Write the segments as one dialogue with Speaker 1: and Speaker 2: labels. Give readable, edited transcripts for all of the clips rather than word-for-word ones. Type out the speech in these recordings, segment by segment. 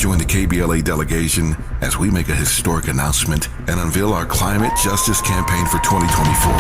Speaker 1: join the KBLA delegation as we make a historic announcement and unveil our climate justice campaign for 2024.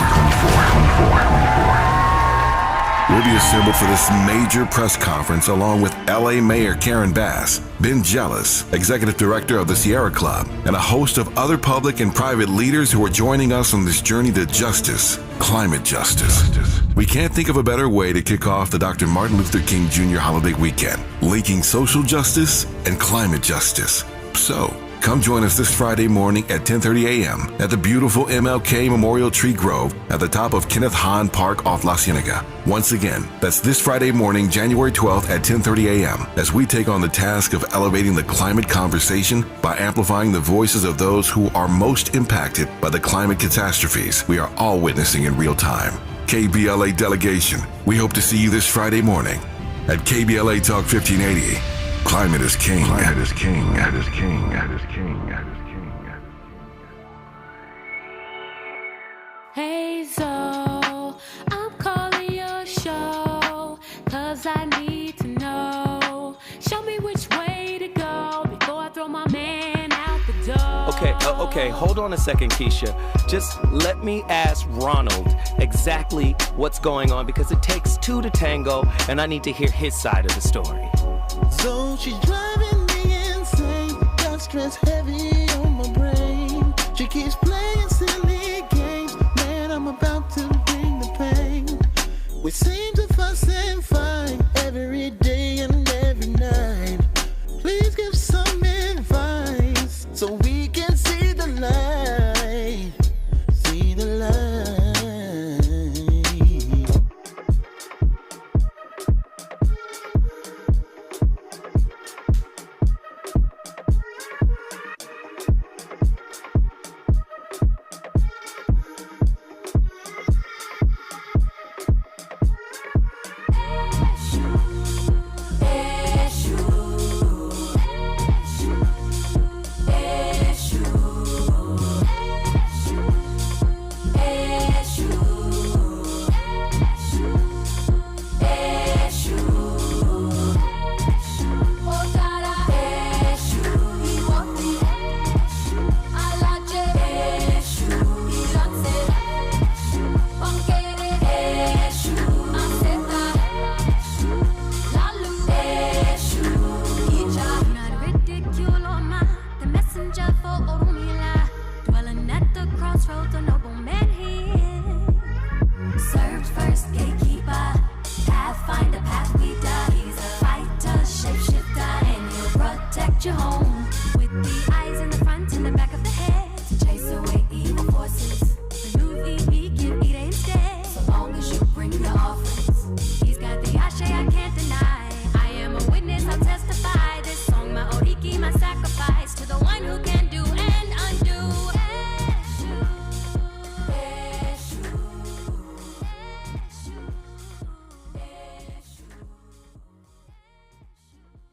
Speaker 1: We'll be assembled for this major press conference along with LA Mayor Karen Bass, Ben Jealous, Executive Director of the Sierra Club, and a host of other public and private leaders who are joining us on this journey to justice, climate justice. We can't think of a better way to kick off the Dr. Martin Luther King Jr. holiday weekend, linking social justice and climate justice. So, come join us this Friday morning at 10:30 a.m. at the beautiful MLK Memorial Tree Grove at the top of Kenneth Hahn Park off La Cienega. Once again, that's this Friday morning, January 12th at 10:30 a.m. as we take on the task of elevating the climate conversation by amplifying the voices of those who are most impacted by the climate catastrophes we are all witnessing in real time. KBLA delegation, we hope to see you this Friday morning at KBLA Talk 1580. Climate is king. Climate is king. Climate is king. Climate is king. Climate is king.
Speaker 2: Hey Zoe, I'm calling your show, 'cause I need to know. Show me which way to go before I throw my man out the door.
Speaker 3: Okay, hold on a second, Keisha. Just let me ask Ronald exactly what's going on, because it takes two to tango, and I need to hear his side of the story.
Speaker 4: So she's driving me insane, got stress heavy on my brain. She keeps playing silly games, man, I'm about to bring the pain. We seem to fuss and fight every day and every night. Please give some advice so we can see the light, see the light.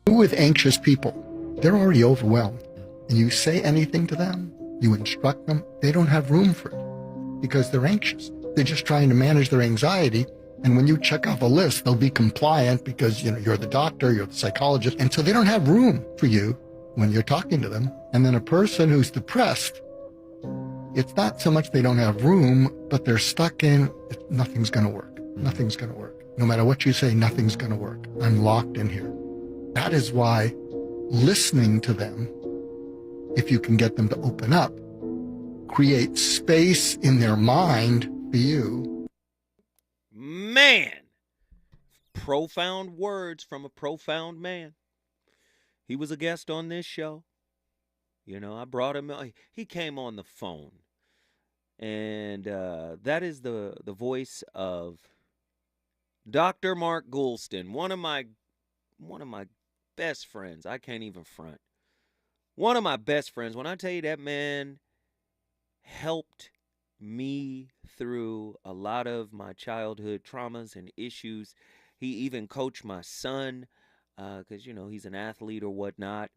Speaker 5: With anxious people, they're already overwhelmed, and you say anything to them, you instruct them, they don't have room for it because they're anxious. They're just trying to manage their anxiety, and when you check off a list, they'll be compliant because you're the doctor, you're the psychologist, and so they don't have room for you when you're talking to them. And then a person who's depressed, it's not so much they don't have room, but they're stuck in nothing's going to work. Nothing's going to work. No matter what you say, nothing's going to work. I'm locked in here. That is why listening to them, if you can get them to open up, create space in their mind for you.
Speaker 3: Man, profound words from a profound man. He was a guest on this show. I brought him. He came on the phone, and that is the voice of Dr. Mark Goulston, one of my best friends. I can't even front. One of my best friends. When I tell you that man helped me through a lot of my childhood traumas and issues. He even coached my son because, he's an athlete or whatnot.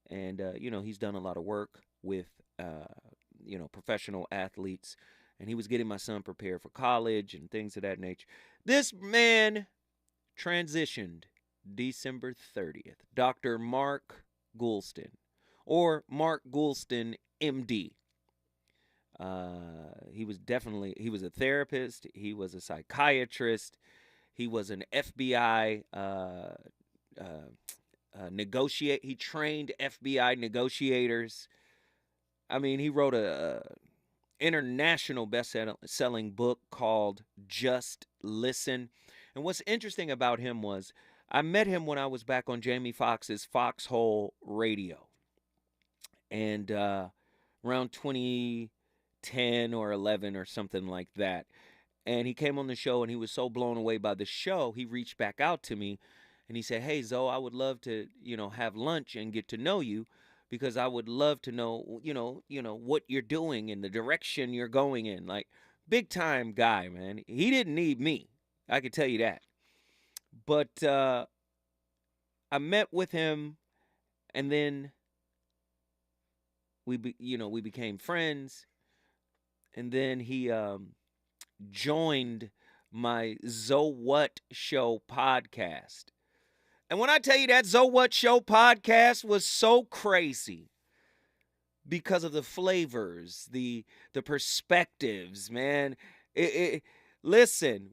Speaker 3: And, he's done a lot of work with, professional athletes. And he was getting my son prepared for college and things of that nature. This man transitioned December 30th. Dr. Mark Goulston, or Mark Goulston, MD. He was a therapist. He was a psychiatrist. He was an FBI negotiate. He trained FBI negotiators. I mean, he wrote a international best-selling book called Just Listen. And what's interesting about him was I met him when I was back on Jamie Foxx's Foxhole Radio. And around 2010 or 11 or something like that. And he came on the show, and he was so blown away by the show, he reached back out to me, and he said, "Hey, Zoe, I would love to, have lunch and get to know you, because I would love to know, what you're doing and the direction you're going in." Like, big time guy, man. He didn't need me. I can tell you that. But I met with him, and then we became friends, and then he joined my Zoe What Show podcast. And when I tell you that Zoe What Show podcast was so crazy because of the flavors, the perspectives, man. Listen,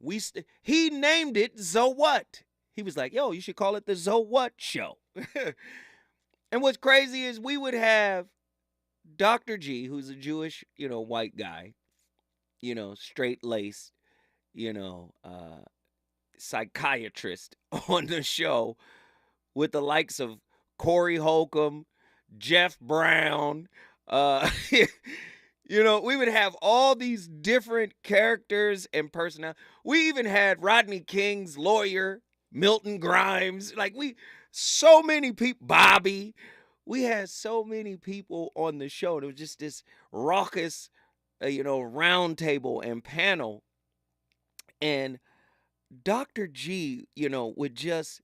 Speaker 3: he named it Zoe What. He was like, "Yo, you should call it the Zoe What Show." And what's crazy is we would have Dr. G, who's a Jewish, white guy, straight-laced, psychiatrist on the show, with the likes of Corey Holcomb, Jeff Brown. We would have all these different characters and personalities. We even had Rodney King's lawyer, Milton Grimes. So many people, Bobby. We had so many people on the show. It was just this raucous, round table and panel. And Dr. G, would just,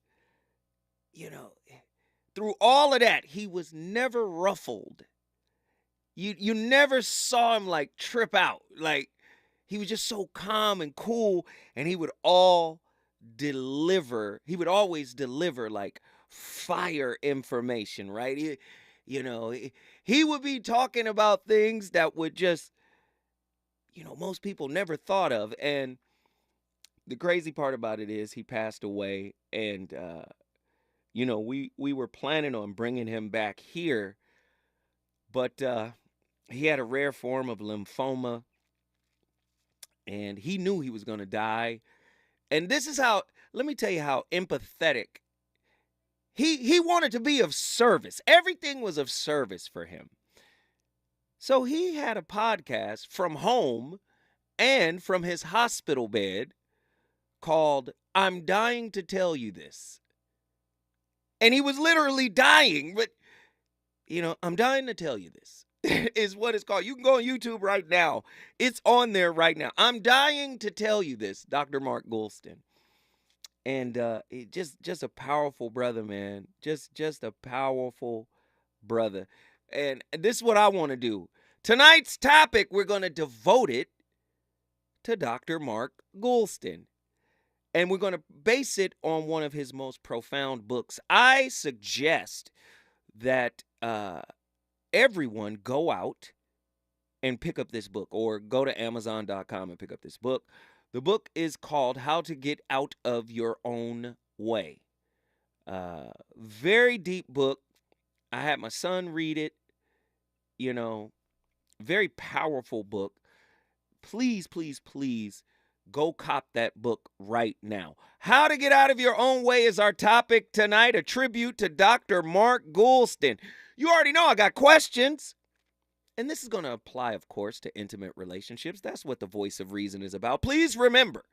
Speaker 3: through all of that, he was never ruffled. You never saw him trip out. He was just so calm and cool, and he would always deliver fire information, right? He would be talking about things that would just, most people never thought of. And the crazy part about it is he passed away, and we were planning on bringing him back here, but he had a rare form of lymphoma, and he knew he was going to die. And this is how, let me tell you how empathetic. He wanted to be of service. Everything was of service for him. So he had a podcast from home and from his hospital bed called "I'm Dying to Tell You This." And he was literally dying, but, "I'm dying to tell you this" is what it's called. You can go on YouTube right now. It's on there right now. "I'm dying to tell you this," Dr. Mark Goulston. And just a powerful brother, man. Just a powerful brother. And this is what I want to do. Tonight's topic, we're going to devote it to Dr. Mark Goulston. And we're going to base it on one of his most profound books. I suggest that everyone go out and pick up this book, or go to Amazon.com and pick up this book. The book is called How to Get Out of Your Own Way. Very deep book. I had my son read it. Very powerful book. Please, please, please go cop that book right now. How to Get Out of Your Own Way is our topic tonight, a tribute to Dr. Mark Goulston. You already know I got questions. And this is going to apply, of course, to intimate relationships. That's what the Voice of Reason is about. Please remember,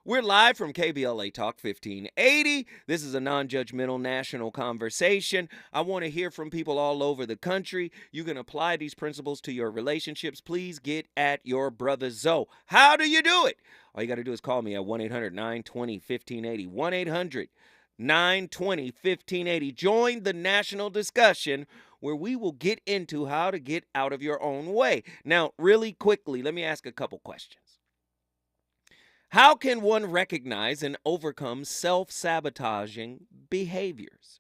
Speaker 3: we're live from KBLA Talk 1580. This is a non-judgmental national conversation. I want to hear from people all over the country. You can apply these principles to your relationships. Please get at your brother Zoe. How do you do it? All you got to do is call me at 1-800-920-1580. 1-800-920-1580. Join the national discussion where we will get into how to get out of your own way. Now, really quickly, let me ask a couple questions. How can one recognize and overcome self-sabotaging behaviors?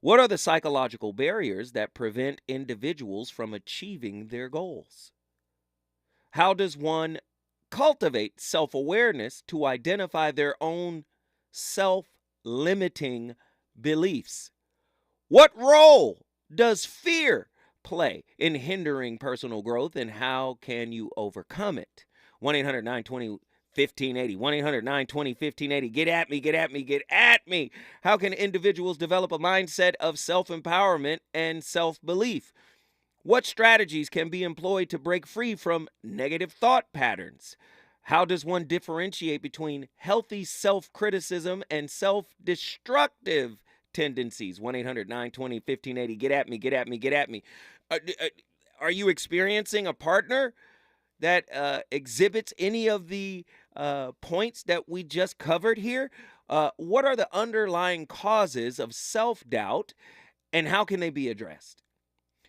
Speaker 3: What are the psychological barriers that prevent individuals from achieving their goals? How does one cultivate self-awareness to identify their own self-limiting beliefs? What role does fear play in hindering personal growth, and how can you overcome it? 1-800-920-1580. 1-800-920-1580. Get at me, get at me, get at me. How can individuals develop a mindset of self-empowerment and self-belief? What strategies can be employed to break free from negative thought patterns? How does one differentiate between healthy self-criticism and self-destructive tendencies? 1-800-920-1580. Get at me, get at me, get at me. Are you experiencing a partner that exhibits any of the points that we just covered here? What are the underlying causes of self-doubt, and how can they be addressed?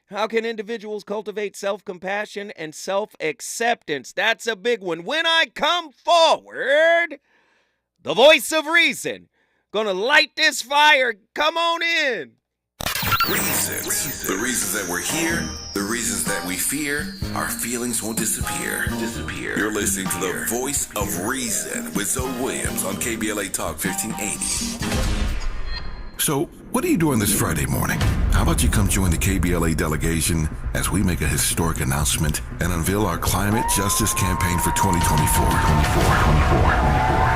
Speaker 3: How can individuals cultivate self-compassion and self-acceptance? That's a big one. When I come forward, the voice of reason, gonna light this fire. Come on in.
Speaker 1: Reasons. The reasons that we're here, the reasons that we fear, our feelings won't disappear. You're listening to the voice of reason with Zoe Williams on KBLA Talk 1580. So, what are you doing this Friday morning? How about you come join the KBLA delegation as we make a historic announcement and unveil our climate justice campaign for 2024.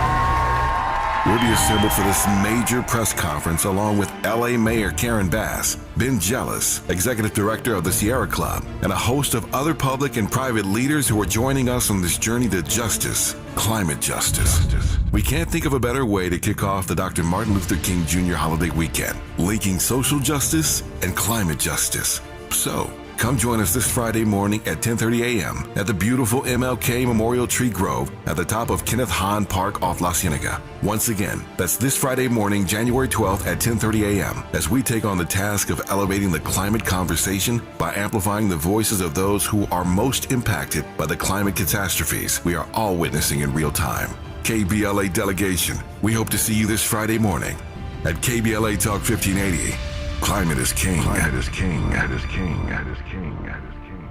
Speaker 1: We'll be assembled for this major press conference along with LA Mayor Karen Bass, Ben Jealous, Executive Director of the Sierra Club, and a host of other public and private leaders who are joining us on this journey to justice, climate justice. We can't think of a better way to kick off the Dr. Martin Luther King Jr. holiday weekend, linking social justice and climate justice. So, come join us this Friday morning at 10:30 a.m. at the beautiful MLK Memorial Tree Grove at the top of Kenneth Hahn Park off La Cienega. Once again, that's this Friday morning, January 12th at 10:30 a.m. as we take on the task of elevating the climate conversation by amplifying the voices of those who are most impacted by the climate catastrophes we are all witnessing in real time. KBLA delegation, we hope to see you this Friday morning at KBLA Talk 1580. Climate is king. Climate is king. Climate is king. Climate is king. Climate is king.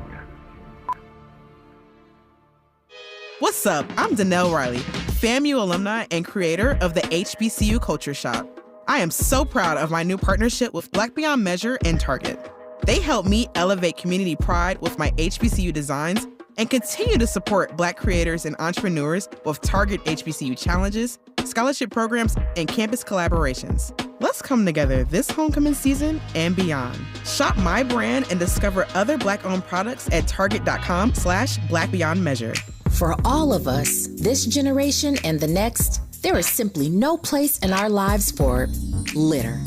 Speaker 6: What's up? I'm Danelle Riley, FAMU alumni and creator of the HBCU Culture Shop. I am so proud of my new partnership with Black Beyond Measure and Target. They help me elevate community pride with my HBCU designs and continue to support Black creators and entrepreneurs with Target HBCU challenges, scholarship programs, and campus collaborations. Let's come together this homecoming season and beyond. Shop my brand and discover other Black-owned products at target.com/BlackBeyondMeasure.
Speaker 7: For all of us, this generation and the next, there is simply no place in our lives for litter.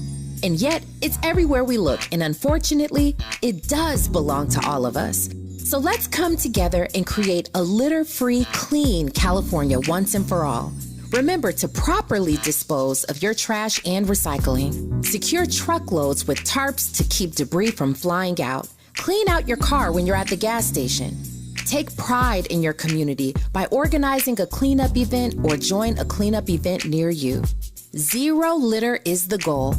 Speaker 7: And yet, it's everywhere we look, and unfortunately, it does belong to all of us. So let's come together and create a litter-free, clean California once and for all. Remember to properly dispose of your trash and recycling. Secure truckloads with tarps to keep debris from flying out. Clean out your car when you're at the gas station. Take pride in your community by organizing a cleanup event or join a cleanup event near you. Zero litter is the goal.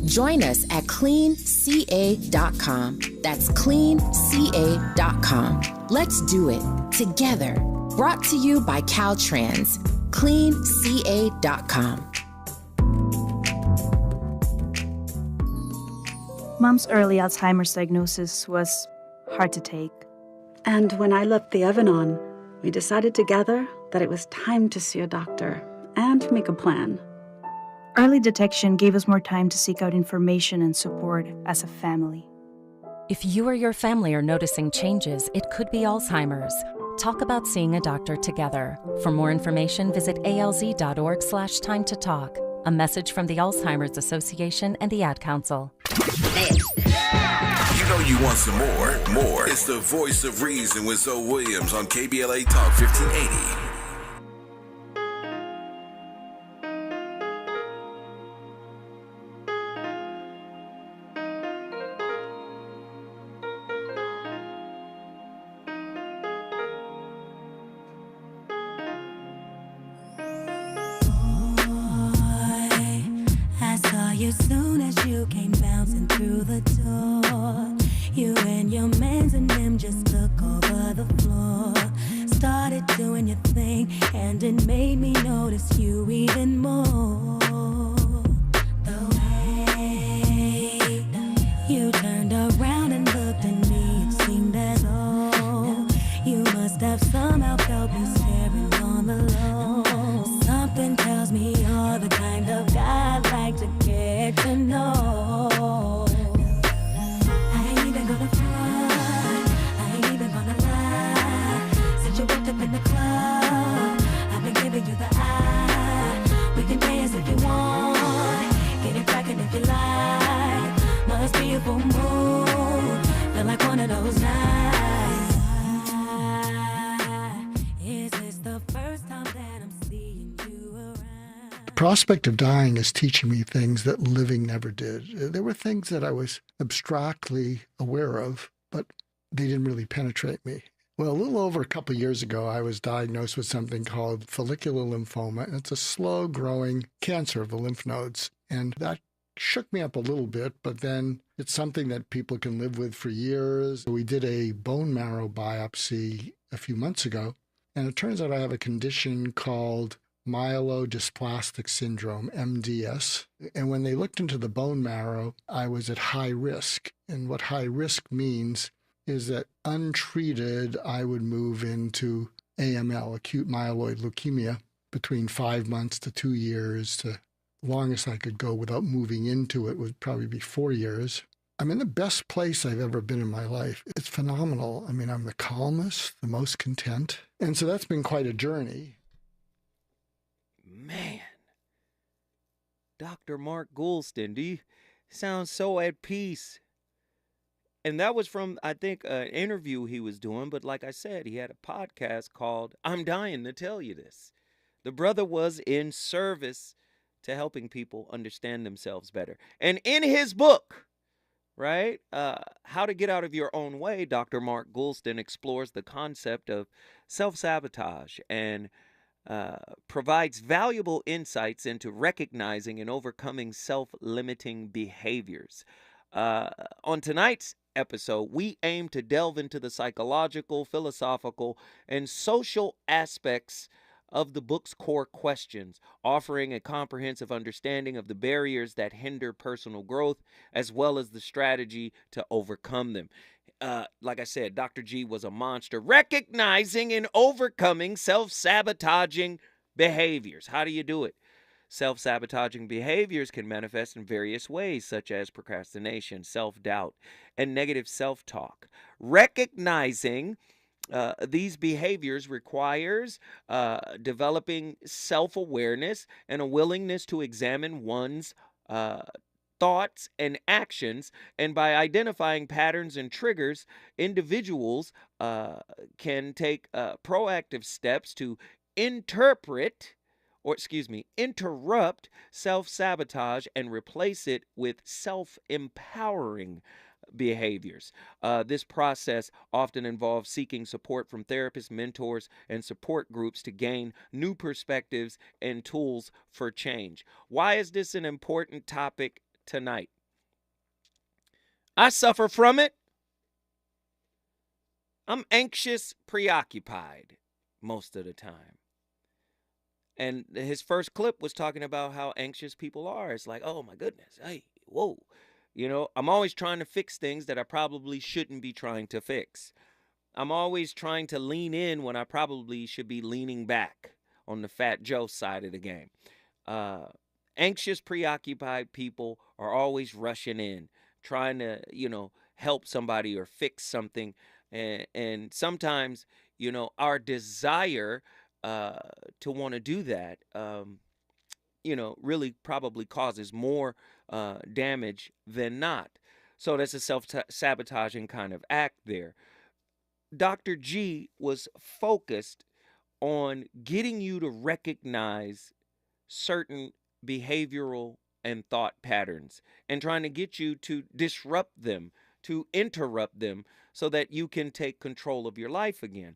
Speaker 7: Join us at cleanca.com. That's cleanca.com. Let's do it together. Brought to you by Caltrans. cleanca.com.
Speaker 8: Mom's early Alzheimer's diagnosis was hard to take.
Speaker 9: And when I left the oven on, we decided together that it was time to see a doctor and make a plan.
Speaker 8: Early detection gave us more time to seek out information and support as a family.
Speaker 10: If you or your family are noticing changes, it could be Alzheimer's. Talk about seeing a doctor together. For more information, visit alz.org/time to talk. A message from the Alzheimer's Association and the Ad Council.
Speaker 1: You know you want some more. It's the voice of reason with Zoe Williams on KBLA Talk 1580.
Speaker 2: I saw you soon as you came bouncing You and your mans and them just took over the floor. Started doing your thing, and it made me notice you even more. The way you turned around and looked at me, it seemed as though you must have somehow felt me staring on the low. Something tells me you're the kind of guy I'd like to get to know. I ain't even gonna front, I ain't even gonna lie. Since you walked up in the club, I've been giving you the eye. We can dance if you want, get it crackin' if you like. Must be a full moon, feel like one of those nights. Is this the first time that I'm seeing you around?
Speaker 5: The prospect of dying is teaching me things that living never did. There were things that I was abstractly aware of, but they didn't really penetrate me. Well, a little over a couple of years ago, I was diagnosed with something called follicular lymphoma, and it's a slow-growing cancer of the lymph nodes. And that shook me up a little bit, but then it's something that people can live with for years. We did a bone marrow biopsy a few months ago, and it turns out I have a condition called myelodysplastic syndrome, MDS. And when they looked into the bone marrow, I was at high risk. And what high risk means is that untreated, I would move into AML, acute myeloid leukemia, between 5 months to 2 years. To longest I could go without moving into it would probably be 4 years. I'm in the best place I've ever been in my life. It's phenomenal. I mean, I'm the calmest, the most content. And so that's been quite a journey.
Speaker 3: Man, Dr. Mark Goulston, do you sound so at peace? And that was from, I think, an interview he was doing. But like I said, he had a podcast called I'm Dying to Tell You This. The brother was in service to helping people understand themselves better. And in his book, right, How to Get Out of Your Own Way, Dr. Mark Goulston explores the concept of self-sabotage and provides valuable insights into recognizing and overcoming self-limiting behaviors. On tonight's episode, we aim to delve into the psychological, philosophical, and social aspects of the book's core questions, offering a comprehensive understanding of the barriers that hinder personal growth, as well as the strategy to overcome them. Like I said, Dr. G was a monster, recognizing and overcoming self-sabotaging behaviors. How do you do it? Self-sabotaging behaviors can manifest in various ways, such as procrastination, self-doubt, and negative self-talk. Recognizing these behaviors requires developing self-awareness and a willingness to examine one's thoughts and actions. And by identifying patterns and triggers, individuals can take proactive steps to interrupt self-sabotage and replace it with self-empowering behaviors. This process often involves seeking support from therapists, mentors, and support groups to gain new perspectives and tools for change. Why is this an important topic tonight? I suffer from it. I'm anxious, preoccupied most of the time. And his first clip was talking about how anxious people are. It's like, oh my goodness, hey, whoa. You know, I'm always trying to fix things that I probably shouldn't be trying to fix. I'm always trying to lean in when I probably should be leaning back on the Fat Joe side of the game. Anxious, preoccupied people are always rushing in, trying to, help somebody or fix something. And sometimes, our desire to want to do that, really probably causes more damage than not. So that's a self-sabotaging kind of act there. Dr. G was focused on getting you to recognize certain behavioral and thought patterns and trying to get you to disrupt them, to interrupt them so that you can take control of your life again.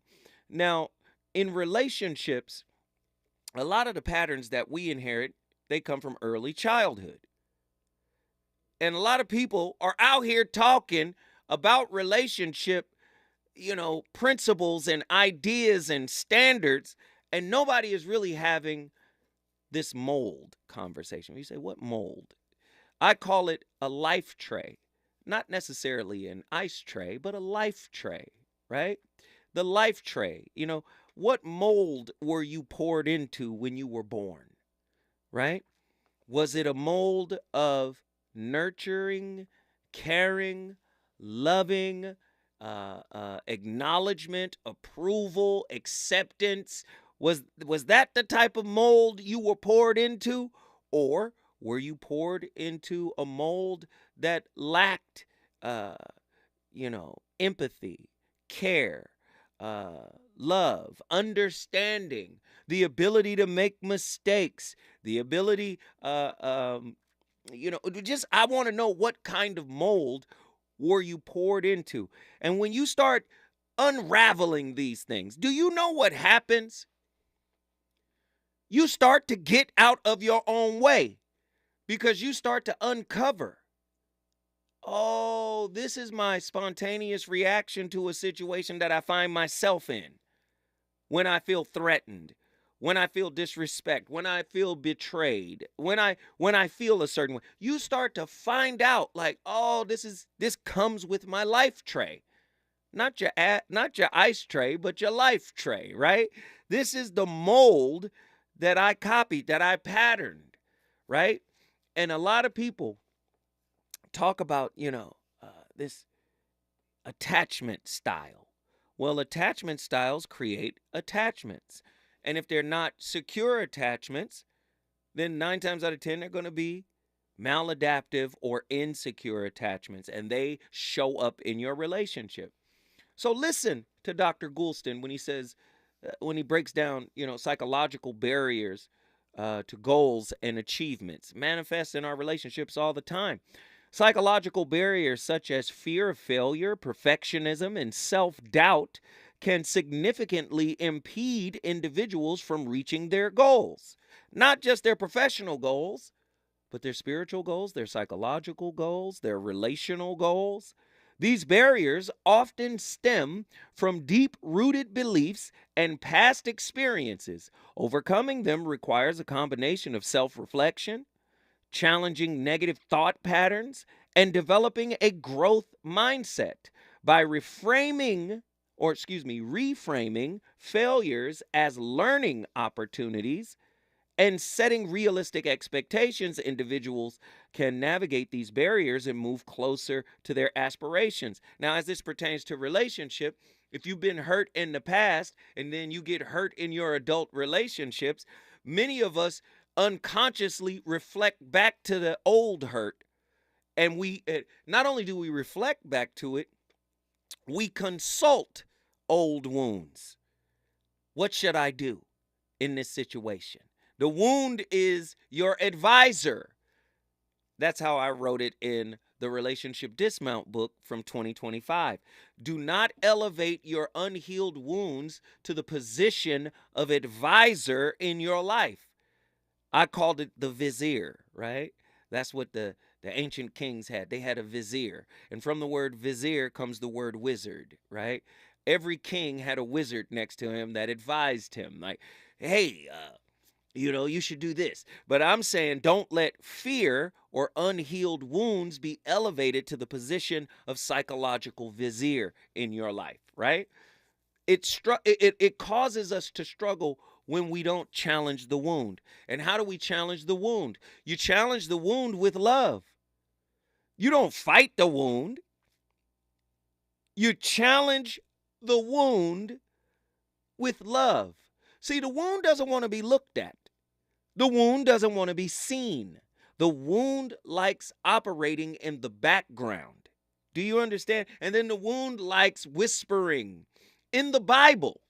Speaker 3: Now, in relationships, a lot of the patterns that we inherit, they come from early childhood. And a lot of people are out here talking about relationship, principles and ideas and standards, and nobody is really having this mold conversation. You say, what mold? I call it a life tray. Not necessarily an ice tray, but a life tray, right? The life tray. What mold were you poured into when you were born, right? Was it a mold of nurturing, caring, loving, acknowledgement, approval, acceptance? Was that the type of mold you were poured into? Or were you poured into a mold that lacked, empathy, care, love, understanding, the ability to make mistakes, the ability, I want to know what kind of mold were you poured into? And when you start unraveling these things, do you know what happens? You start to get out of your own way because you start to uncover. Oh, this is my spontaneous reaction to a situation that I find myself in. When I feel threatened, when I feel disrespect, when I feel betrayed, when I feel a certain way, you start to find out like, oh, this comes with my life tray. Not your ice tray, but your life tray, right? This is the mold that I copied, that I patterned, right? And a lot of people talk about, this attachment style. Well, attachment styles create attachments. And if they're not secure attachments, then 9 times out of 10, they're going to be maladaptive or insecure attachments, and they show up in your relationship. So listen to Dr. Goulston when he says, when he breaks down, psychological barriers to goals and achievements manifest in our relationships all the time. Psychological barriers such as fear of failure, perfectionism, and self-doubt can significantly impede individuals from reaching their goals. Not just their professional goals, but their spiritual goals, their psychological goals, their relational goals. These barriers often stem from deep-rooted beliefs and past experiences. Overcoming them requires a combination of self-reflection, challenging negative thought patterns, and developing a growth mindset. By reframing failures as learning opportunities and setting realistic expectations, individuals can navigate these barriers and move closer to their aspirations. Now, as this pertains to relationship, if you've been hurt in the past and then you get hurt in your adult relationships, many of us unconsciously reflect back to the old hurt. And we not only do we reflect back to it, we consult old wounds. What should I do in this situation? The wound is your advisor. That's how I wrote it in the Relationship Dismount book from 2025. Do not elevate your unhealed wounds to the position of advisor in your life. I called it the vizier, right? That's what the ancient kings had. They had a vizier. And from the word vizier comes the word wizard, right? Every king had a wizard next to him that advised him. Like, hey, you should do this. But I'm saying don't let fear or unhealed wounds be elevated to the position of psychological vizier in your life, right? It causes us to struggle when we don't challenge the wound. And how do we challenge the wound? You challenge the wound with love. You don't fight the wound. You challenge the wound with love. See, the wound doesn't want to be looked at. The wound doesn't want to be seen. The wound likes operating in the background. Do you understand? And then the wound likes whispering. In the Bible,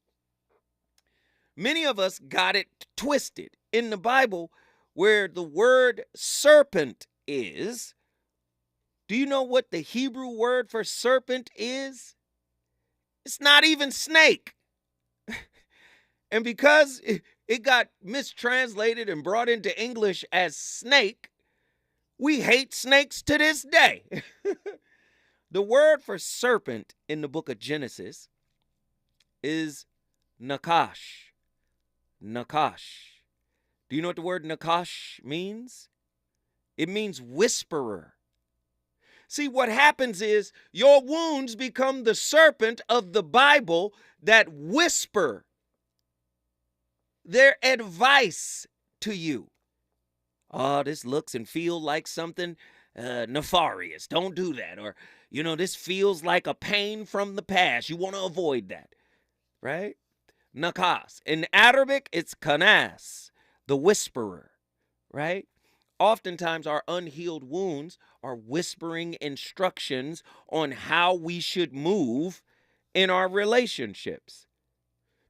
Speaker 3: many of us got it twisted. In the Bible, where the word serpent is, do you know what the Hebrew word for serpent is? It's not even snake. And because it got mistranslated and brought into English as snake, we hate snakes to this day. The word for serpent in the book of Genesis is nakash. Nakash. Do you know what the word nakash means? It means whisperer. See, what happens is your wounds become the serpent of the Bible that whisper their advice to you. Oh, this looks and feels like something nefarious. Don't do that. Or, this feels like a pain from the past. You want to avoid that, right? Nakas. In Arabic, it's kanas, the whisperer, right? Oftentimes, our unhealed wounds are whispering instructions on how we should move in our relationships.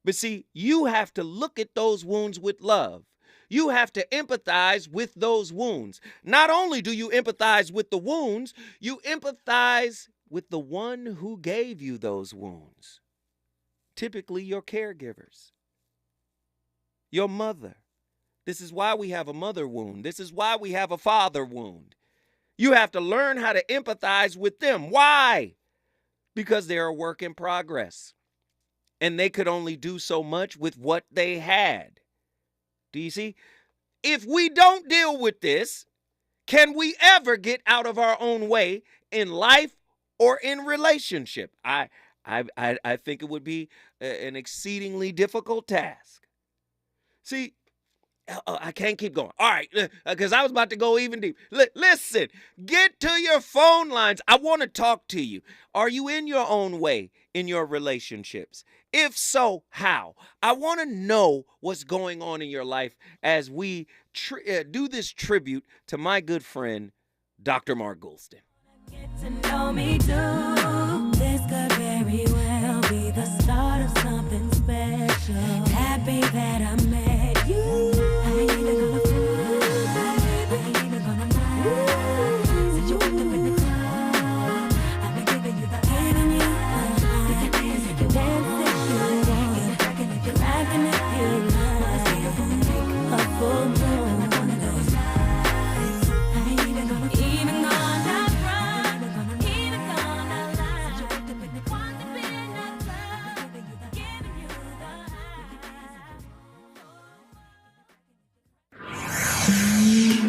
Speaker 3: But see, you have to look at those wounds with love. You have to empathize with those wounds. Not only do you empathize with the wounds, you empathize with the one who gave you those wounds. Typically, your caregivers, your mother. This is why we have a mother wound. This is why we have a father wound. You have to learn how to empathize with them. Why? Because they're a work in progress. And they could only do so much with what they had. Do you see? If we don't deal with this, can we ever get out of our own way in life or in relationship? I think it would be an exceedingly difficult task. See, I can't keep going. All right, because I was about to go even deep. Listen, get to your phone lines. I want to talk to you. Are you in your own way in your relationships? If so, how? I want to know what's going on in your life as we do this tribute to my good friend, Dr. Mark Goulston.
Speaker 2: Get to know me too. This could very well be the start of something special. Happy that I met you. I ain't even gonna fool. I ain't even gonna lie. Since you went up in the club, I've been giving you the you dancing, you're cracking if you're rocking if you must be a full moon. One of those nights. I ain't even gonna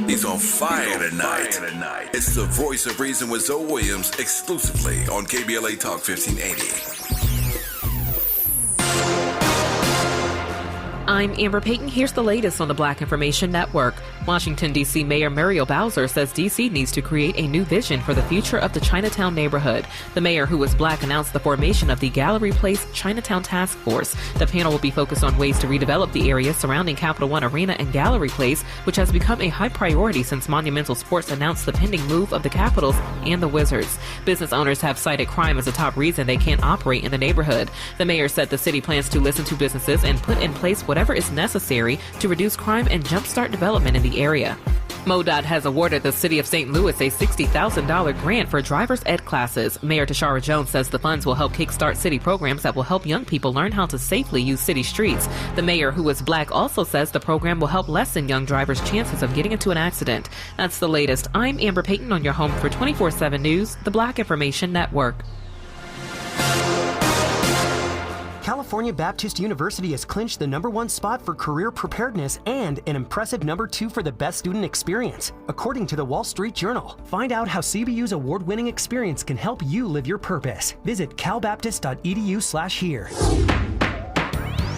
Speaker 1: He's on fire tonight. It's the Voice of Reason with Zoe Williams exclusively on KBLA Talk 1580.
Speaker 11: I'm Amber Payton. Here's the latest on the Black Information Network. Washington, D.C. Mayor Muriel Bowser says D.C. needs to create a new vision for the future of the Chinatown neighborhood. The mayor, who is black, announced the formation of the Gallery Place Chinatown Task Force. The panel will be focused on ways to redevelop the area surrounding Capital One Arena and Gallery Place, which has become a high priority since Monumental Sports announced the pending move of the Capitals and the Wizards. Business owners have cited crime as a top reason they can't operate in the neighborhood. The mayor said the city plans to listen to businesses and put in place whatever is necessary to reduce crime and jumpstart development in the area. MoDOT has awarded the city of St. Louis a $60,000 grant for driver's ed classes. Mayor Tashara Jones says the funds will help kickstart city programs that will help young people learn how to safely use city streets. The mayor, who is black, also says the program will help lessen young drivers' chances of getting into an accident. That's the latest. I'm Amber Payton on your home for 24/7 News, the Black Information Network.
Speaker 12: California Baptist University has clinched the #1 spot for career preparedness and an impressive /2 for the best student experience, according to the Wall Street Journal. Find out how CBU's award-winning experience can help you live your purpose. Visit calbaptist.edu/here.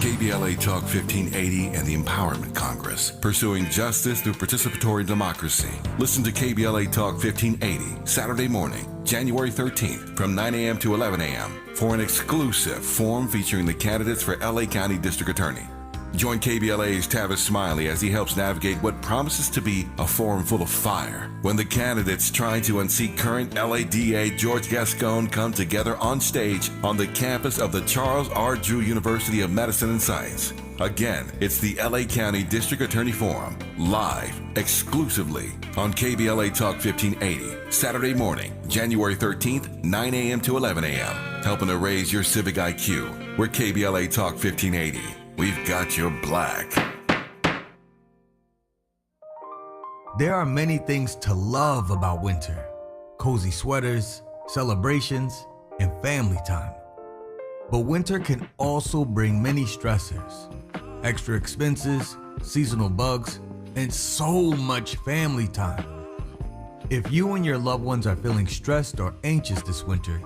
Speaker 1: KBLA Talk 1580 and the Empowerment Congress, pursuing justice through participatory democracy. Listen to KBLA Talk 1580, Saturday morning, January 13th, from 9 a.m. to 11 a.m. for an exclusive forum featuring the candidates for LA County District Attorney. Join KBLA's Tavis Smiley as he helps navigate what promises to be a forum full of fire when the candidates trying to unseat current LA DA George Gascon come together on stage on the campus of the Charles R. Drew University of Medicine and Science. Again, it's the LA County District Attorney Forum, live, exclusively on KBLA Talk 1580, Saturday morning, January 13th, 9 a.m. to 11 a.m. Helping to raise your civic IQ. We're KBLA Talk 1580. We've got your black.
Speaker 13: There are many things to love about winter. Cozy sweaters, celebrations, and family time. But winter can also bring many stressors, extra expenses, seasonal bugs, and so much family time. If you and your loved ones are feeling stressed or anxious this winter,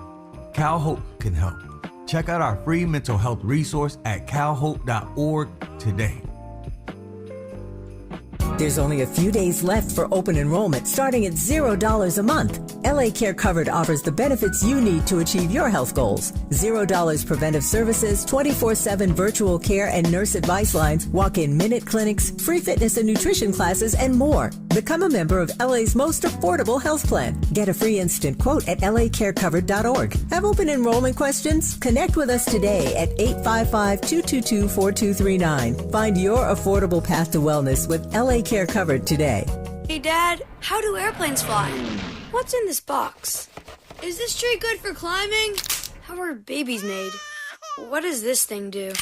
Speaker 13: CalHope can help. Check out our free mental health resource at calhope.org today.
Speaker 14: There's only a few days left for open enrollment, starting at $0 a month. LA Care Covered offers the benefits you need to achieve your health goals. $0 preventive services, 24/7 virtual care and nurse advice lines, walk-in minute clinics, free fitness and nutrition classes, and more. Become a member of LA's most affordable health plan. Get a free instant quote at lacarecovered.org. Have open enrollment questions? Connect with us today at 855-222-4239. Find your affordable path to wellness with LA Care Covered today.
Speaker 15: Hey, Dad, how do airplanes fly? What's in this box? Is this tree good for climbing? How are babies made? What does this thing do?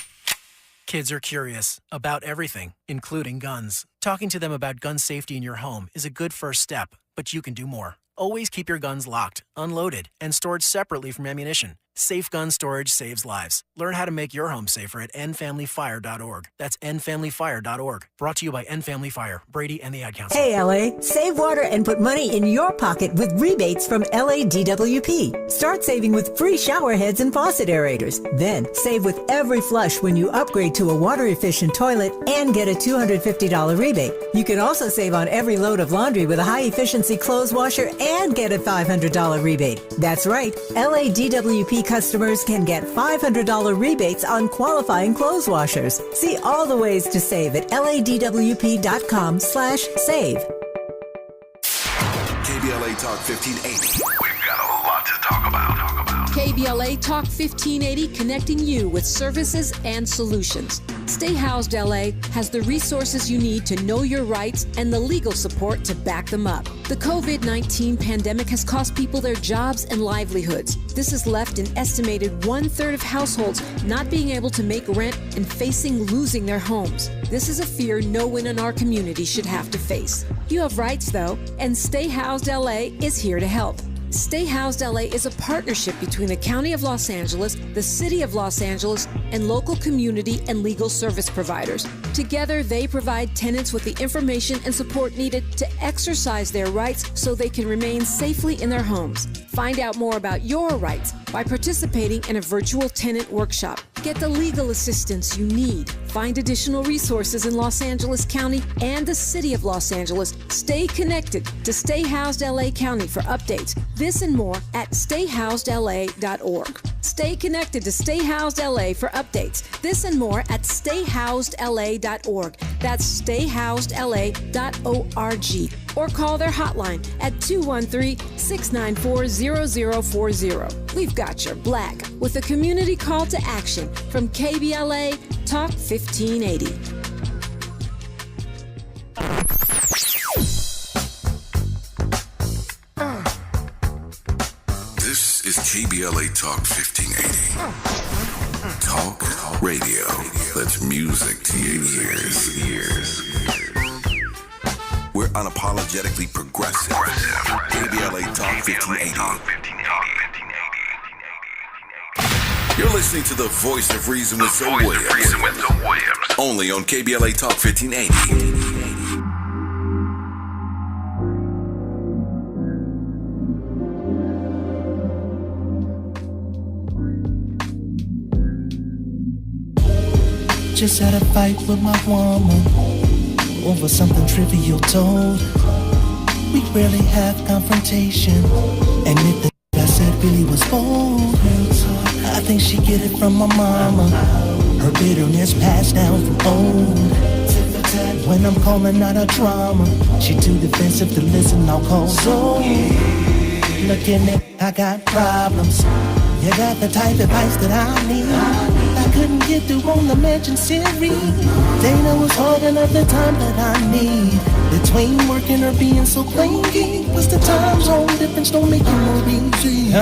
Speaker 16: Kids are curious about everything, including guns. Talking to them about gun safety in your home is a good first step, but you can do more. Always keep your guns locked, unloaded, and stored separately from ammunition. Safe gun storage saves lives. Learn how to make your home safer at endfamilyfire.org. That's endfamilyfire.org. Brought to you by End Family Fire, Brady, and the Ad Council.
Speaker 14: Hey, LA, save water and put money in your pocket with rebates from LA DWP. Start saving with free shower heads and faucet aerators. Then save with every flush when you upgrade to a water-efficient toilet and get a $250 rebate. You can also save on every load of laundry with a high-efficiency clothes washer and get a $500 rebate. That's right, LA DWP customers can get $500 rebates on qualifying clothes washers. See all the ways to save at ladwp.com/save.
Speaker 1: KBLA Talk 1580. We've got a lot to talk about.
Speaker 17: KBLA Talk 1580, connecting you with services and solutions. Stay Housed LA has the resources you need to know your rights and the legal support to back them up. The COVID-19 pandemic has cost people their jobs and livelihoods. This has left an estimated 1/3 of households not being able to make rent and facing losing their homes. This is a fear no one in our community should have to face. You have rights, though, and Stay Housed LA is here to help. Stay Housed LA is a partnership between the County of Los Angeles, the City of Los Angeles, and local community and legal service providers. Together, they provide tenants with the information and support needed to exercise their rights so they can remain safely in their homes. Find out more about your rights by participating in a virtual tenant workshop. Get the legal assistance you need. Find additional resources in Los Angeles County and the City of Los Angeles. Stay connected to Stay Housed LA County for updates. This and more at stayhousedla.org. Stay connected to Stay Housed LA for updates. This and more at stayhousedla.org. That's stayhousedla.org. Or call their hotline at 213-694-0040. We've got your black with a community call to action from KBLA Talk 1580.
Speaker 1: This is KBLA Talk 1580. Talk radio. That's music to your ears. We're unapologetically progressive. KBLA Talk 1580. You're listening to the voice of reason with Zoe Williams. Only on KBLA Talk 1580.
Speaker 4: Just had a fight with my woman over something trivial told. We rarely have confrontation, and if the I said really was bold, I think she get it from my mama. Her bitterness passed down from old. When I'm calling out her drama, she too defensive to listen, I'll call so. Looking at I got problems. You got the type of advice that I need. I couldn't get through on the mention series. Dana was hogging up the time that I need. Between working or being so clingy, was the time zone difference don't make it more easy.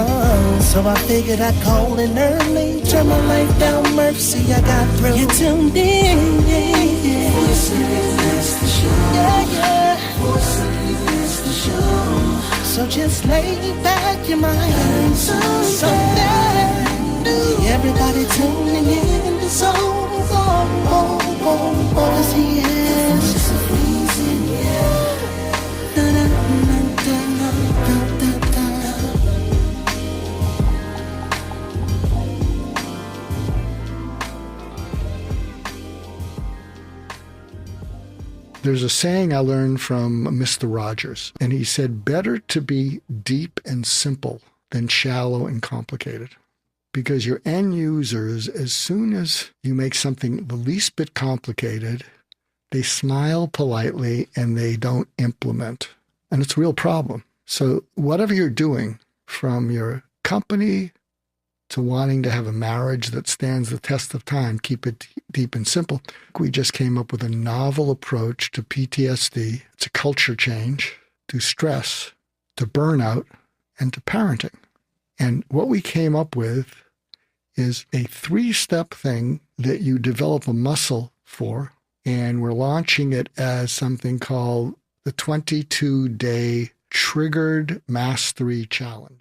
Speaker 4: So I figured I'd call in early, turn my life down, mercy, I got through. You tuned in, yeah. So just lay back your mind. Something new. Everybody tuning in to Soul. Cause he is.
Speaker 5: There's a saying I learned from Mr. Rogers, and he said, better to be deep and simple than shallow and complicated. Because your end users, as soon as you make something the least bit complicated, they smile politely and they don't implement. And it's a real problem. So whatever you're doing, from your company to wanting to have a marriage that stands the test of time, keep it deep and simple. We just came up with a novel approach to PTSD, to culture change, to stress, to burnout, and to parenting. And what we came up with is a 3-step thing that you develop a muscle for, and we're launching it as something called the 22-day Triggered Mastery Challenge.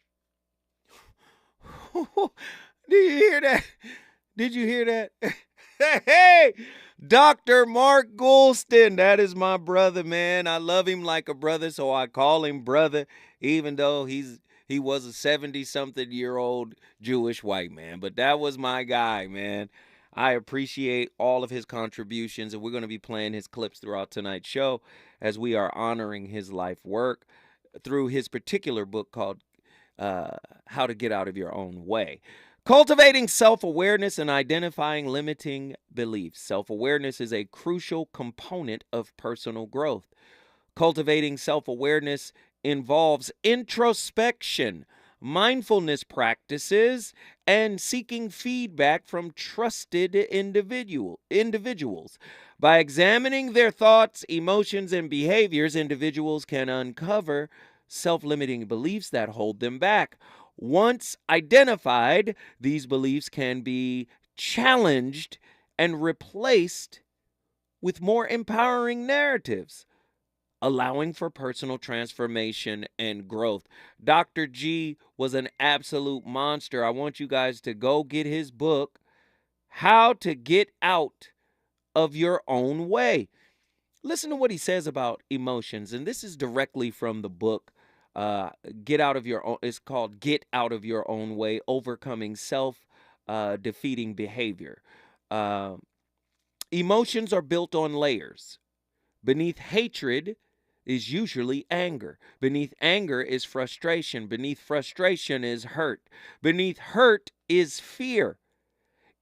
Speaker 3: Did you hear that? Did you hear that? Hey, Dr. Mark Goulston. That is my brother, man. I love him like a brother, so I call him brother, even though he was a 70-something-year-old Jewish white man. But that was my guy, man. I appreciate all of his contributions, and we're going to be playing his clips throughout tonight's show as we are honoring his life work through his particular book called How to Get Out of Your Own Way. Cultivating self-awareness and identifying limiting beliefs. Self-awareness is a crucial component of personal growth. Cultivating self-awareness involves introspection, mindfulness practices, and seeking feedback from trusted individuals. By examining their thoughts, emotions, and behaviors, individuals can uncover self-limiting beliefs that hold them back. Once identified, these beliefs can be challenged and replaced with more empowering narratives, allowing for personal transformation and growth. Dr. G was an absolute monster. I want you guys to go get his book, How to Get Out of Your Own Way. Listen to what he says about emotions, and this is directly from the book. Get out of your own. It's called Get Out of Your Own Way: Overcoming Self-Defeating Behavior. Emotions are built on layers. Beneath hatred is usually anger. Beneath anger is frustration. Beneath frustration is hurt. Beneath hurt is fear.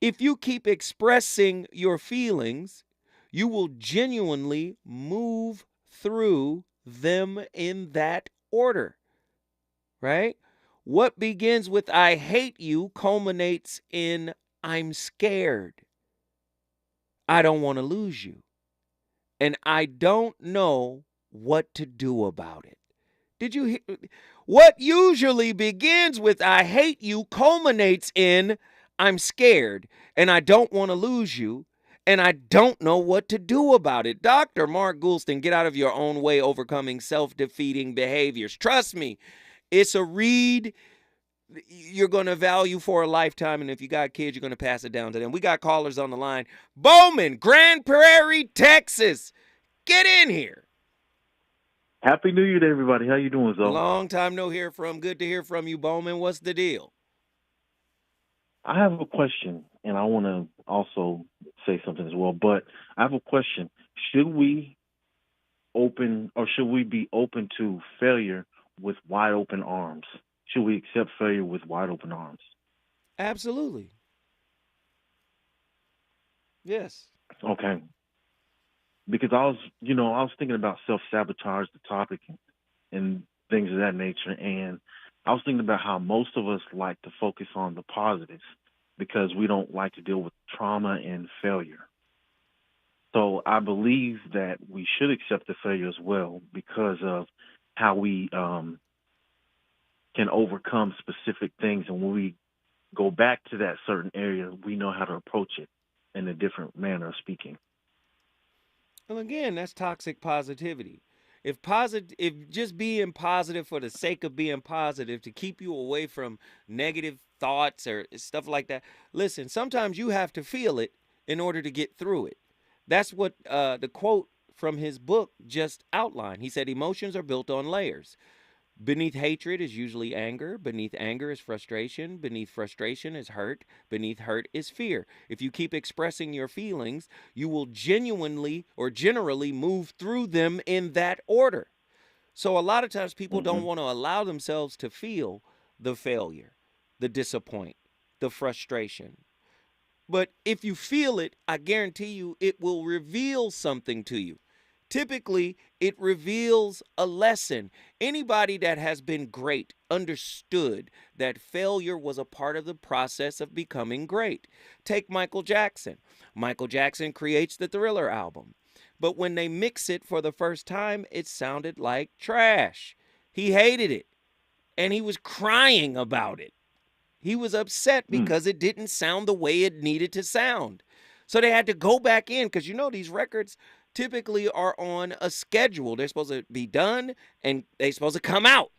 Speaker 3: If you keep expressing your feelings, you will genuinely move through them in that order, right? What begins with I hate you culminates in I'm scared. I don't want to lose you. And I don't know what to do about it. Did you hear? What usually begins with I hate you culminates in I'm scared and I don't want to lose you. And I don't know what to do about it. Dr. Mark Goulston, Get Out of Your Own Way: Overcoming Self-Defeating Behaviors. Trust me, it's a read you're going to value for a lifetime. And if you got kids, you're going to pass it down to them. We got callers on the line. Bowman, Grand Prairie, Texas. Get in here.
Speaker 18: Happy New Year to everybody. How you doing, Zoe?
Speaker 3: Long time no hear from. Good to hear from you, Bowman. What's the deal?
Speaker 18: I have a question, and I want to also say something as well. But I have a question. Should we be open to failure with wide open arms? Should we accept failure with wide open arms?
Speaker 3: Absolutely. Yes.
Speaker 18: Okay. Because I was thinking about self-sabotage, the topic, and things of that nature. And I was thinking about how most of us like to focus on the positives because we don't like to deal with trauma and failure. So I believe that we should accept the failure as well because of how we can overcome specific things. And when we go back to that certain area, we know how to approach it in a different manner of speaking.
Speaker 3: Well, again, that's toxic positivity. If just being positive for the sake of being positive to keep you away from negative thoughts or stuff like that, listen, sometimes you have to feel it in order to get through it. That's what the quote from his book just outlined. He said, emotions are built on layers. Beneath hatred is usually anger. Beneath anger is frustration. Beneath frustration is hurt. Beneath hurt is fear. If you keep expressing your feelings, you will genuinely or generally move through them in that order. So a lot of times people don't want to allow themselves to feel the failure, the disappointment, the frustration. But if you feel it, I guarantee you it will reveal something to you. Typically, it reveals a lesson. Anybody that has been great understood that failure was a part of the process of becoming great. Take Michael Jackson. Michael Jackson creates the Thriller album. But when they mix it for the first time, it sounded like trash. He hated it. And he was crying about it. He was upset because it didn't sound the way it needed to sound. So they had to go back in because, these records typically are on a schedule. They're supposed to be done and they're supposed to come out.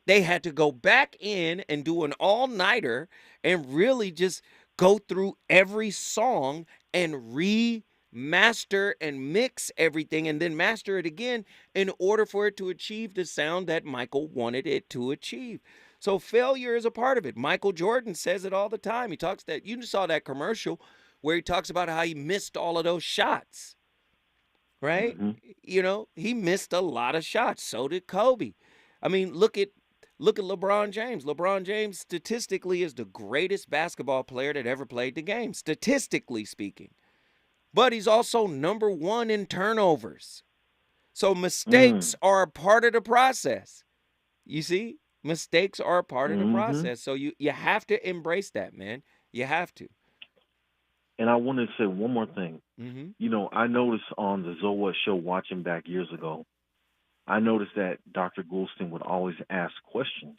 Speaker 3: They had to go back in and do an all-nighter and really just go through every song and remaster and mix everything and then master it again in order for it to achieve the sound that Michael wanted it to achieve. So failure is a part of it. Michael Jordan says it all the time. He talks that, you saw that commercial where he talks about how he missed all of those shots. Right? He missed a lot of shots. So did Kobe. I mean, look at LeBron James. LeBron James statistically is the greatest basketball player that ever played the game, statistically speaking. But he's also number one in turnovers. So mistakes are a part of the process. You see? Mistakes are a part of the process. So you have to embrace that, man. You have to.
Speaker 18: And I wanted to say one more thing. I noticed on the Zoa show watching back years ago, I noticed that Dr. Goulston would always ask questions.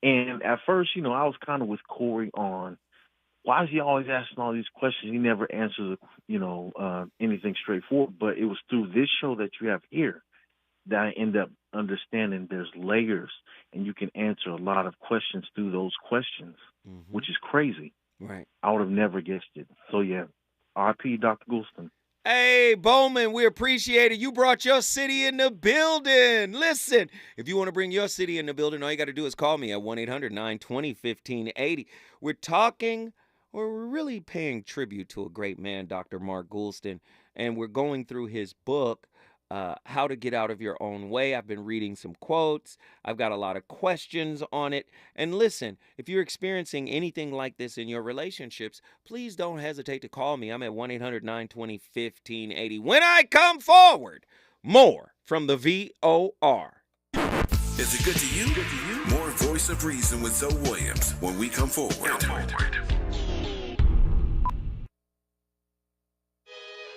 Speaker 18: And at first, I was kind of with Corey on why is he always asking all these questions? He never answers, anything straightforward. But it was through this show that you have here that I end up understanding there's layers and you can answer a lot of questions through those questions, which is crazy.
Speaker 3: Right.
Speaker 18: I would have never guessed it. So, yeah, RP Dr. Goulston.
Speaker 3: Hey, Bowman, we appreciate it. You brought your city in the building. Listen, if you want to bring your city in the building, all you got to do is call me at 1-800-920-1580. We're really paying tribute to a great man, Dr. Mark Goulston, and we're going through his book, How to Get Out of Your Own Way. I've been reading some quotes. I've got a lot of questions on it. And listen, if you're experiencing anything like this in your relationships, please don't hesitate to call me. I'm at 1-800-920-1580. When I come forward, more from the VOR.
Speaker 1: Is it good to you? More Voice of Reason with Zoe Williams when we come forward.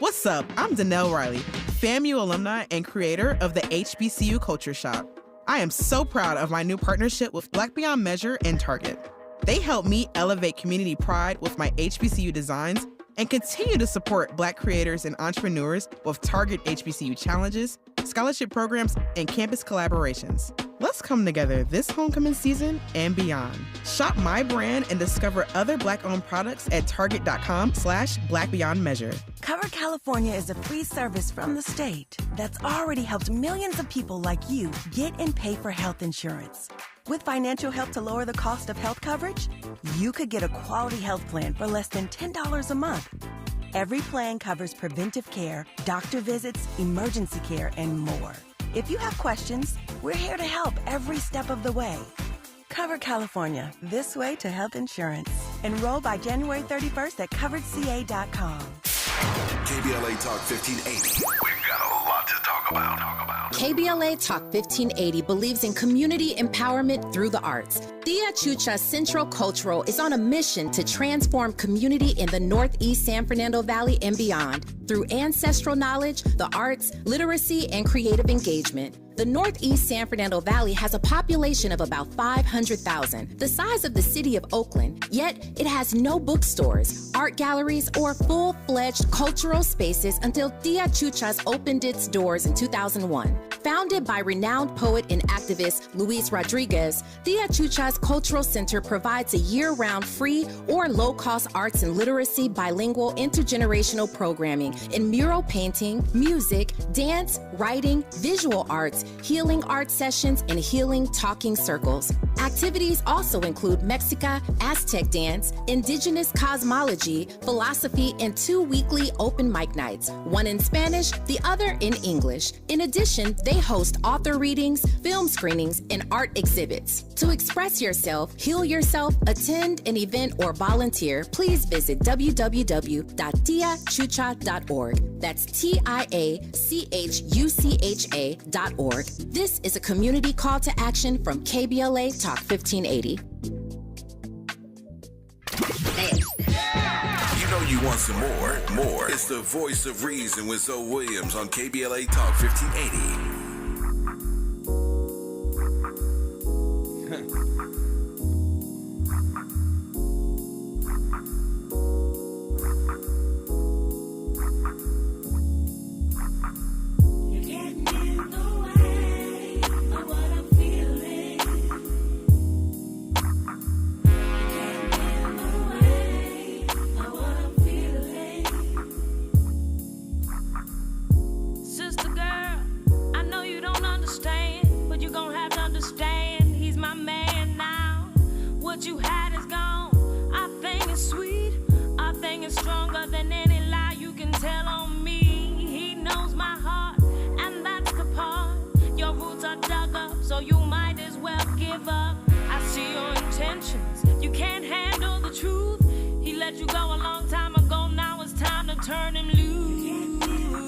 Speaker 6: What's up? I'm Danelle Riley, FAMU alumni and creator of the HBCU Culture Shop. I am so proud of my new partnership with Black Beyond Measure and Target. They help me elevate community pride with my HBCU designs and continue to support Black creators and entrepreneurs with Target HBCU challenges, scholarship programs, and campus collaborations. Let's come together this homecoming season and beyond. Shop my brand and discover other Black-owned products at target.com/BlackBeyondMeasure.
Speaker 19: Cover California is a free service from the state that's already helped millions of people like you get and pay for health insurance. With financial help to lower the cost of health coverage, you could get a quality health plan for less than $10 a month. Every plan covers preventive care, doctor visits, emergency care, and more. If you have questions, we're here to help every step of the way. Cover California, this way to health insurance. Enroll by January 31st at coveredca.com.
Speaker 1: KBLA Talk 1580. We've got a lot to talk about.
Speaker 7: KBLA Talk 1580 believes in community empowerment through the arts. Tia Chucha Central Cultural is on a mission to transform community in the Northeast San Fernando Valley and beyond through ancestral knowledge, the arts, literacy, and creative engagement. The Northeast San Fernando Valley has a population of about 500,000, the size of the city of Oakland, yet it has no bookstores, art galleries, or full-fledged cultural spaces until Tia Chucha's opened its doors in 2001. Founded by renowned poet and activist Luis Rodriguez, Tia Chucha's Cultural Center provides a year-round free or low-cost arts and literacy bilingual intergenerational programming in mural painting, music, dance, writing, visual arts, healing art sessions, and healing talking circles. Activities also include Mexica, Aztec dance, indigenous cosmology, philosophy, and 2 weekly open mic nights, one in Spanish, the other in English. In addition, they host author readings, film screenings, and art exhibits. To express yourself, heal yourself, attend an event, or volunteer, please visit www.tiachucha.org. That's TIACHUCHA.org. This is a community call to action from KBLA Talk 1580.
Speaker 1: You know you want some more. It's the Voice of Reason with Zoe Williams on KBLA Talk 1580.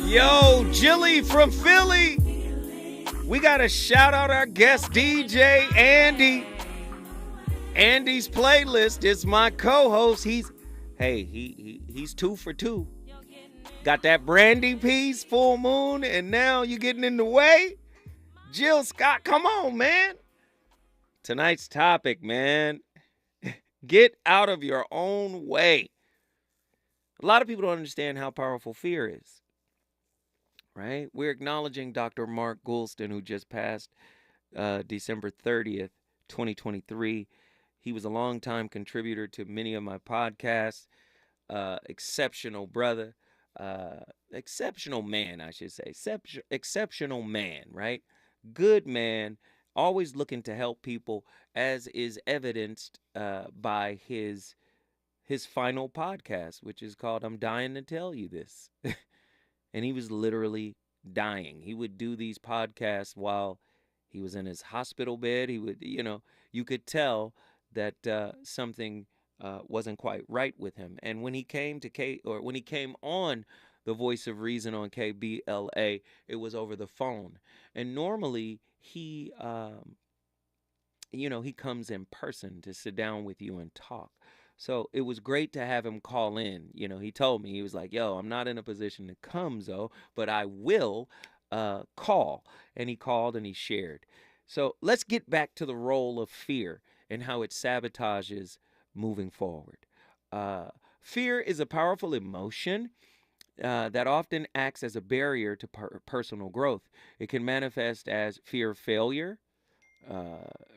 Speaker 3: Yo, Jilly from Philly. We got to shout out our guest DJ, Andy. Andy's playlist is my co-host. He's 2 for 2. Got that Brandy piece, Full Moon, and now you getting in the way? Jill Scott, come on, man. Tonight's topic, man. Get out of your own way. A lot of people don't understand how powerful fear is. Right? We're acknowledging Dr. Mark Goulston, who just passed December 30th, 2023. He was a longtime contributor to many of my podcasts. Exceptional brother. Exceptional man, I should say. Exceptional man, right? Good man. Always looking to help people, as is evidenced by his final podcast, which is called I'm Dying to Tell You This. And he was literally dying. He would do these podcasts while he was in his hospital bed. He would, you could tell that something wasn't quite right with him. And when he came when he came on the Voice of Reason on KBLA, it was over the phone. And normally he comes in person to sit down with you and talk. So it was great to have him call in. He told me, he was like, yo, I'm not in a position to come, Zoe, but I will call. And he called and he shared. So let's get back to the role of fear and how it sabotages moving forward. Fear is a powerful emotion that often acts as a barrier to personal growth. It can manifest as fear of failure,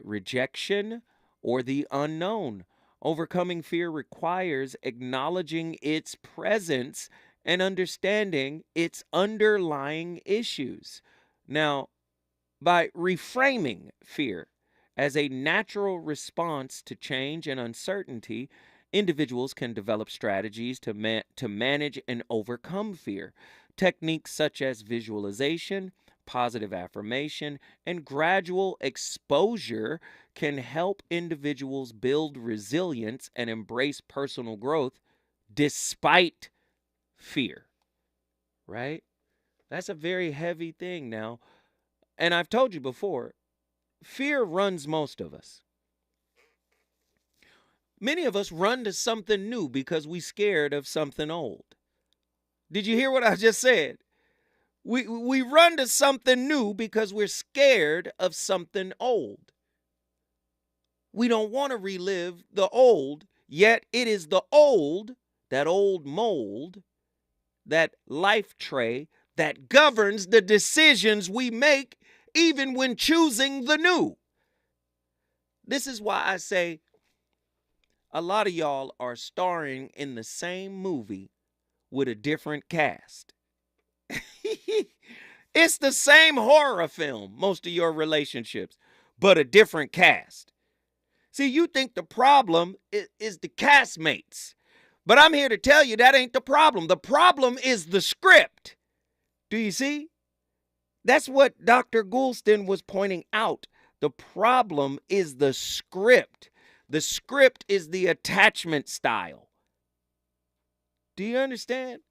Speaker 3: rejection, or the unknown. Overcoming fear requires acknowledging its presence and understanding its underlying issues. Now, by reframing fear as a natural response to change and uncertainty, individuals can develop strategies to manage and overcome fear. Techniques such as visualization, positive affirmation, and gradual exposure can help individuals build resilience and embrace personal growth despite fear, right? That's a very heavy thing now. And I've told you before, fear runs most of us. Many of us run to something new because we're scared of something old. Did you hear what I just said? We run to something new because we're scared of something old. We don't want to relive the old, yet it is the old, that old mold, that life tray that governs the decisions we make even when choosing the new. This is why I say a lot of y'all are starring in the same movie with a different cast. It's the same horror film, most of your relationships, but a different cast. See, you think the problem is the castmates, but I'm here to tell you that ain't the problem. The problem is the script. Do you see? That's what Dr. Goulston was pointing out. The problem is the script. The script is the attachment style. Do you understand?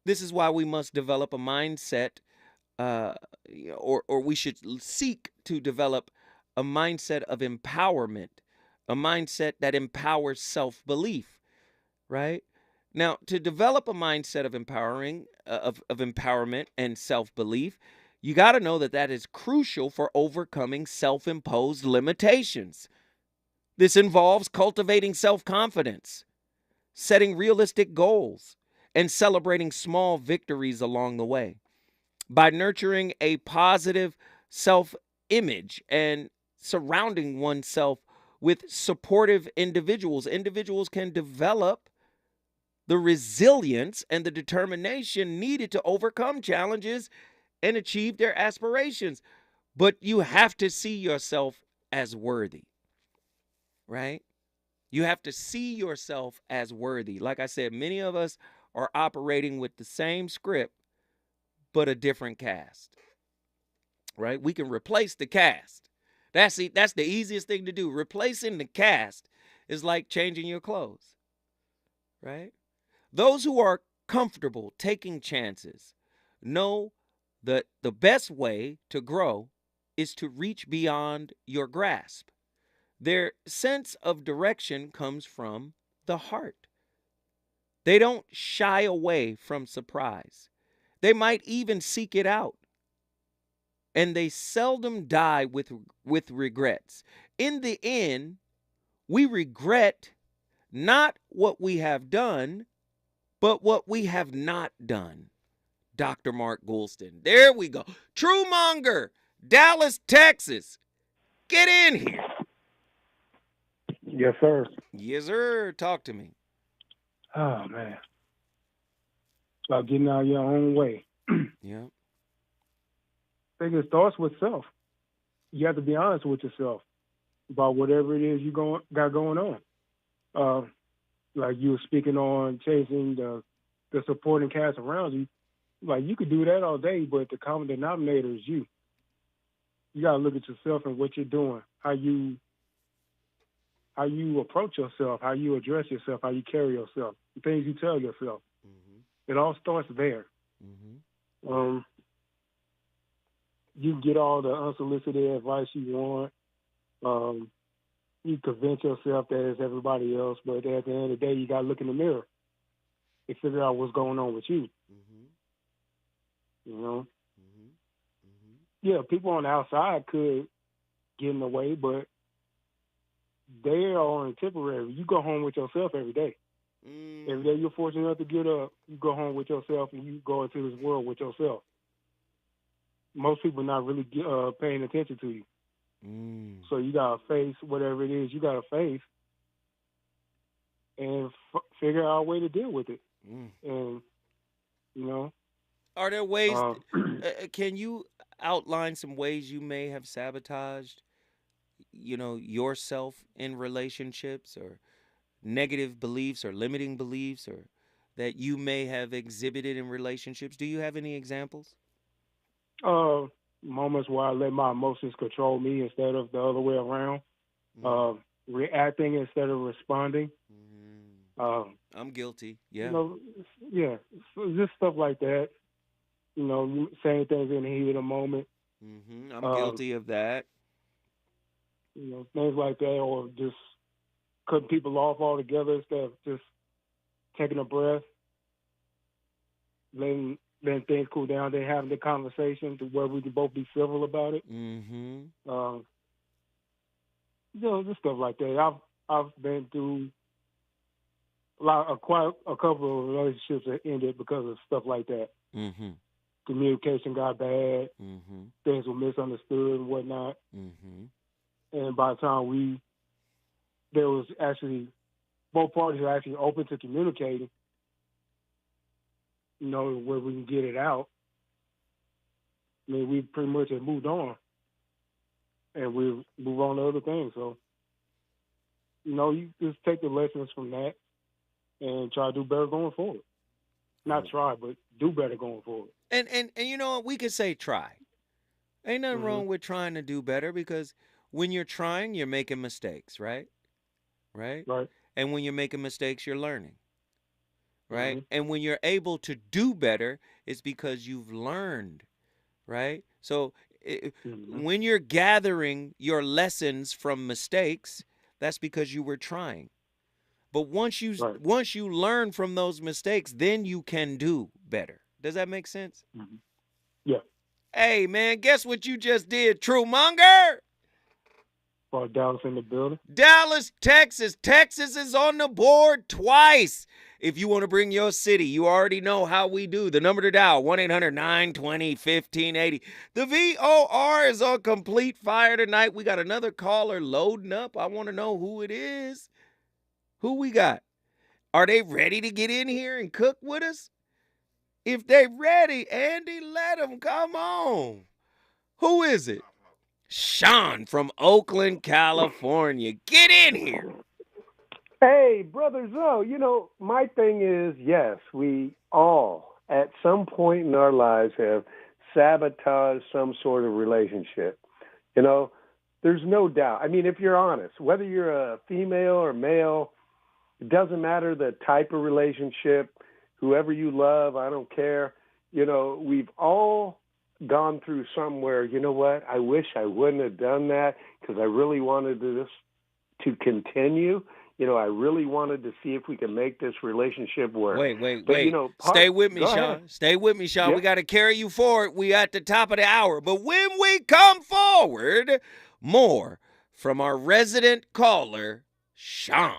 Speaker 3: This is why we must develop a mindset, or we should seek to develop a mindset of empowerment, a mindset that empowers self-belief, right? Now, to develop a mindset of empowerment and self-belief, you got to know that is crucial for overcoming self-imposed limitations. This involves cultivating self-confidence, setting realistic goals, and celebrating small victories along the way. By nurturing a positive self-image and surrounding oneself with supportive individuals, individuals can develop the resilience and the determination needed to overcome challenges and achieve their aspirations. But you have to see yourself as worthy, right? You have to see yourself as worthy. Like I said, many of us are operating with the same script, but a different cast, right? We can replace the cast. That's the easiest thing to do. Replacing the cast is like changing your clothes, right? Those who are comfortable taking chances know that the best way to grow is to reach beyond your grasp. Their sense of direction comes from the heart. They don't shy away from surprise. They might even seek it out. And they seldom die with regrets. In the end, we regret not what we have done, but what we have not done. Dr. Mark Goulston. There we go. True Monger, Dallas, Texas. Get in here.
Speaker 20: Yes, sir.
Speaker 3: Yes, sir. Talk to me.
Speaker 20: Oh, man. It's about getting out of your own way.
Speaker 3: Yeah.
Speaker 20: I think it starts with self. You have to be honest with yourself about whatever it is you got going on. Like you were speaking on chasing the supporting cast around you. Like you could do that all day, but the common denominator is you. You got to look at yourself and what you're doing, how you approach yourself, how you address yourself, how you carry yourself, the things you tell yourself. Mm-hmm. It all starts there. Mm-hmm. You get all the unsolicited advice you want. You convince yourself that it's everybody else, but at the end of the day, you got to look in the mirror and figure out what's going on with you. Mm-hmm. You know? Mm-hmm. Yeah, people on the outside could get in the way, but they are only temporary. You go home with yourself every day. Every day you're fortunate enough to get up, you go home with yourself and you go into this world with yourself. Most people not really paying attention to you. So you got to face whatever it is you got to face and figure out a way to deal with it. And, you know.
Speaker 3: Are there ways, can you outline some ways you may have sabotaged, yourself in relationships, or negative beliefs or limiting beliefs, or that you may have exhibited in relationships? Do you have any examples?
Speaker 20: Moments where I let my emotions control me instead of the other way around. Reacting instead of responding.
Speaker 3: I'm guilty. Yeah.
Speaker 20: So just stuff like that. Saying things in the heat of the moment.
Speaker 3: I'm guilty of that.
Speaker 20: Things like that, or just cutting people off altogether instead of just taking a breath, letting things cool down, then having the conversation to where we can both be civil about it. Just stuff like that. I've been through quite a couple of relationships that ended because of stuff like that. communication got bad,
Speaker 3: Mm-hmm.
Speaker 20: things were misunderstood and whatnot.
Speaker 3: Mm-hmm.
Speaker 20: And by the time there was actually, both parties were actually open to communicating, where we can get it out. I mean, we pretty much have moved on, and we move on to other things. So, you just take the lessons from that and try to do better going forward. Not try, but do better going forward.
Speaker 3: And you know what? We could say try. Ain't nothing
Speaker 20: Mm-hmm.
Speaker 3: wrong with trying to do better, because when you're trying, you're making mistakes, right? Right?
Speaker 20: Right.
Speaker 3: And when you're making mistakes, you're learning. Right?
Speaker 20: Mm-hmm.
Speaker 3: And when you're able to do better, it's because you've learned, right? So when you're gathering your lessons from mistakes, that's because you were trying. But once you learn from those mistakes, then you can do better. Does that make sense?
Speaker 20: Mm-hmm. Yeah.
Speaker 3: Hey, man, guess what you just did, True Monger?
Speaker 20: Dallas in the building.
Speaker 3: Dallas, Texas. Texas is on the board twice. If you want to bring your city, you already know how we do. The number to dial, 1-800-920-1580. The VOR is on complete fire tonight. We got another caller loading up. I want to know who it is. Who we got? Are they ready to get in here and cook with us? If they ready, Andy, let them. Come on. Who is it? Sean from Oakland, California. Get in here.
Speaker 21: Hey, Brother Zoe, my thing is, yes, we all at some point in our lives have sabotaged some sort of relationship. There's no doubt. I mean, if you're honest, whether you're a female or male, it doesn't matter the type of relationship, whoever you love, I don't care. We've all gone through somewhere, you know what, I wish I wouldn't have done that because I really wanted this to continue. I really wanted to see if we can make this relationship work.
Speaker 3: Wait.
Speaker 21: But,
Speaker 3: Stay with me,
Speaker 21: Go
Speaker 3: Sean.
Speaker 21: ahead.
Speaker 3: Stay with me, Sean.
Speaker 21: Yep.
Speaker 3: We got to carry you forward. We at the top of the hour. But when we come forward, more from our resident caller, Sean.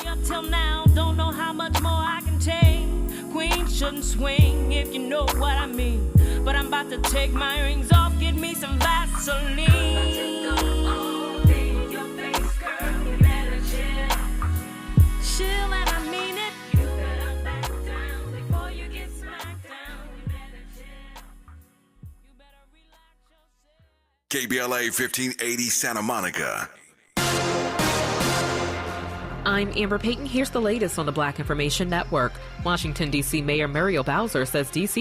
Speaker 2: Up till now, don't know how much more I can take. Queen shouldn't swing, if you know what I mean. But I'm about to take my rings off, get me some Vaseline. Chill, and I mean it. You better back down before you get smacked down. You better chill. You better relax yourself.
Speaker 1: KBLA 1580 Santa Monica.
Speaker 11: I'm Amber Payton. Here's the latest on the Black Information Network. Washington, D.C. Mayor Muriel Bowser says D.C.